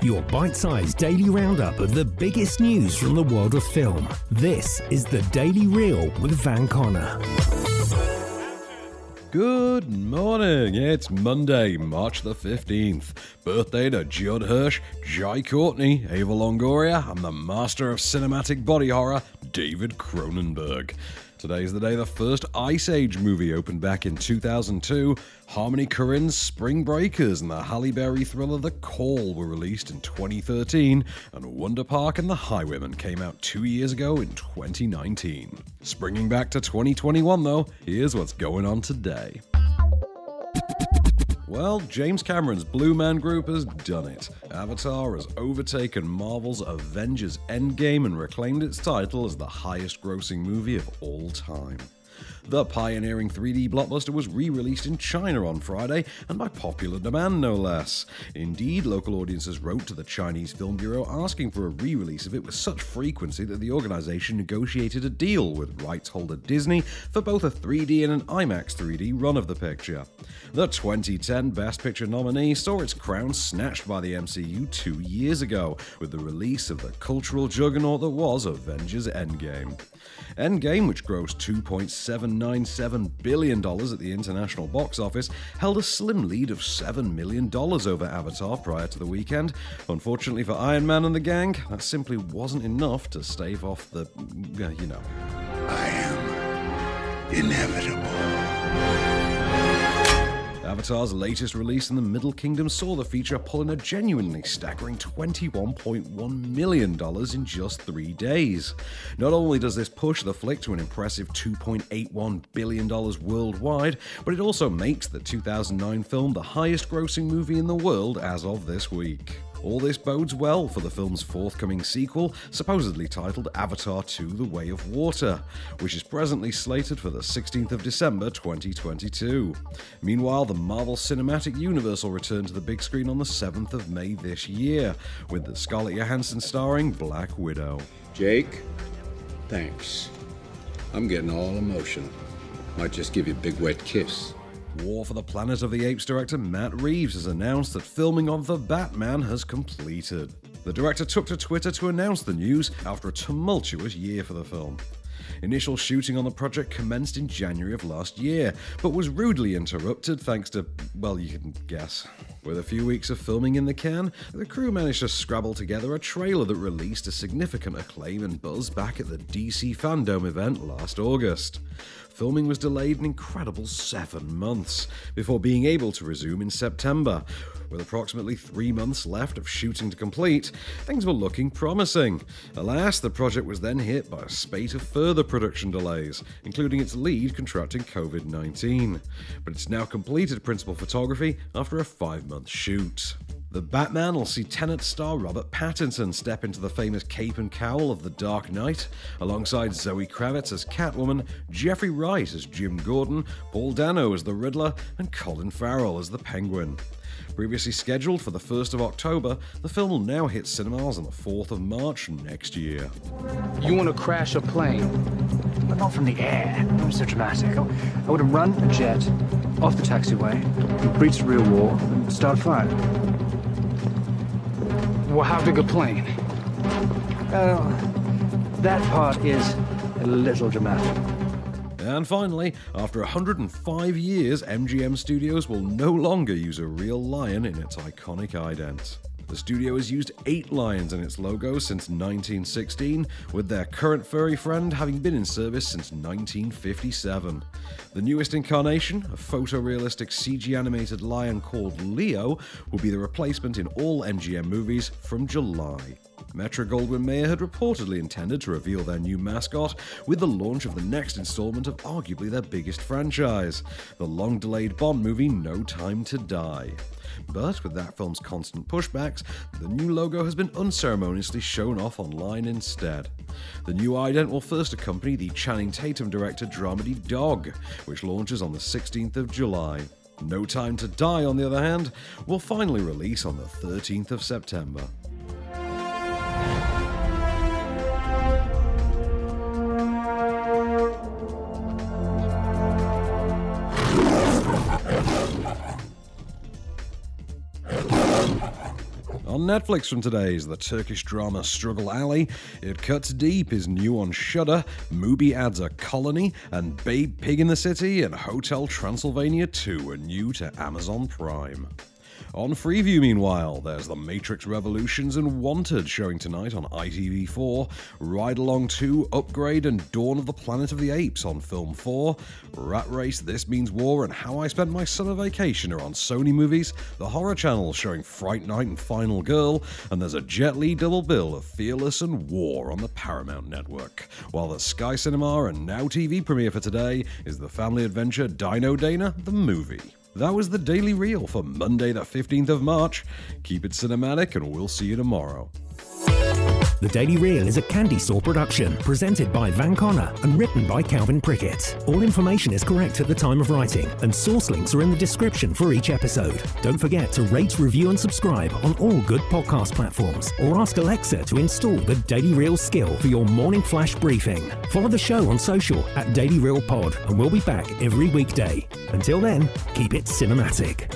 your bite-sized daily roundup of the biggest news from the world of film. This is the Daily Reel with Van Connor. Good morning, it's Monday, March the 15th. Birthday to Judd Hirsch, Jai Courtney, Ava Longoria, and the master of cinematic body horror, David Cronenberg. Today's the day the first Ice Age movie opened back in 2002, Harmony Korine's Spring Breakers and the Halle Berry thriller The Call were released in 2013, and Wonder Park and the Highwayman came out 2 years ago in 2019. Springing back to 2021 though, here's what's going on today. Well, James Cameron's Blue Man Group has done it. Avatar has overtaken Marvel's Avengers Endgame and reclaimed its title as the highest-grossing movie of all time. The pioneering 3D blockbuster was re-released in China on Friday, and by popular demand no less. Indeed, local audiences wrote to the Chinese Film Bureau asking for a re-release of it with such frequency that the organization negotiated a deal with rights holder Disney for both a 3D and an IMAX 3D run of the picture. The 2010 Best Picture nominee saw its crown snatched by the MCU 2 years ago, with the release of the cultural juggernaut that was Avengers Endgame. Endgame, which grossed $2.797 billion at the international box office, held a slim lead of $7 million over Avatar prior to the weekend. Unfortunately for Iron Man and the gang, that simply wasn't enough to stave off the, I am inevitable. Avatar's latest release in the Middle Kingdom saw the feature pull in a genuinely staggering $21.1 million in just 3 days. Not only does this push the flick to an impressive $2.81 billion worldwide, but it also makes the 2009 film the highest-grossing movie in the world as of this week. All this bodes well for the film's forthcoming sequel, supposedly titled Avatar 2: The Way of Water, which is presently slated for the 16th of December 2022. Meanwhile, the Marvel Cinematic Universe will return to the big screen on the 7th of May this year, with the Scarlett Johansson starring Black Widow. Jake, thanks. I'm getting all emotional. Might just give you a big wet kiss. War for the Planet of the Apes director Matt Reeves has announced that filming of The Batman has completed. The director took to Twitter to announce the news after a tumultuous year for the film. Initial shooting on the project commenced in January of last year, but was rudely interrupted thanks to, well, you can guess. With a few weeks of filming in the can, the crew managed to scrabble together a trailer that released a significant acclaim and buzz back at the DC Fandom event last August. Filming was delayed an incredible 7 months, before being able to resume in September. With approximately 3 months left of shooting to complete, things were looking promising. Alas, the project was then hit by a spate of further production delays, including its lead contracting COVID-19. But it's now completed principal photography after a 5-month shoot. The Batman will see Tenet star Robert Pattinson step into the famous cape and cowl of The Dark Knight, alongside Zoe Kravitz as Catwoman, Jeffrey Wright as Jim Gordon, Paul Dano as the Riddler, and Colin Farrell as the Penguin. Previously scheduled for the 1st of October, the film will now hit cinemas on the 4th of March next year. You want to crash a plane? But not from the air. Not so dramatic. I would have run a jet off the taxiway, breach the rear wall, and start a fire. Well, how big a plane? That part is a little dramatic. And finally, after 105 years, MGM Studios will no longer use a real lion in its iconic ident. The studio has used 8 lions in its logo since 1916, with their current furry friend having been in service since 1957. The newest incarnation, a photorealistic CG-animated lion called Leo, will be the replacement in all MGM movies from July. Metro-Goldwyn-Mayer had reportedly intended to reveal their new mascot with the launch of the next installment of arguably their biggest franchise, the long-delayed Bond movie No Time to Die. But with that film's constant pushbacks, the new logo has been unceremoniously shown off online instead. The new ident will first accompany the Channing Tatum-directed dramedy Dog, which launches on the 16th of July. No Time to Die, on the other hand, will finally release on the 13th of September. On Netflix from today is the Turkish drama Struggle Alley, It Cuts Deep is new on Shudder, Mubi adds a Colony, and Babe Pig in the City and Hotel Transylvania 2 are new to Amazon Prime. On Freeview, meanwhile, there's The Matrix Revolutions and Wanted showing tonight on ITV4, Ride Along 2, Upgrade, and Dawn of the Planet of the Apes on Film 4, Rat Race, This Means War, and How I Spent My Summer Vacation are on Sony Movies, the Horror Channel showing Fright Night and Final Girl, and there's a Jet Li double bill of Fearless and War on the Paramount Network. While the Sky Cinema and Now TV premiere for today is the family adventure Dino Dana, the movie. That was the Daily Reel for Monday the 15th of March. Keep it cinematic and we'll see you tomorrow. The Daily Reel is a Candystore production, presented by Van Connor and written by Calvin Prickett. All information is correct at the time of writing, and source links are in the description for each episode. Don't forget to rate, review and subscribe on all good podcast platforms, or ask Alexa to install the Daily Reel skill for your morning flash briefing. Follow the show on social at Daily Reel Pod, and we'll be back every weekday. Until then, keep it cinematic.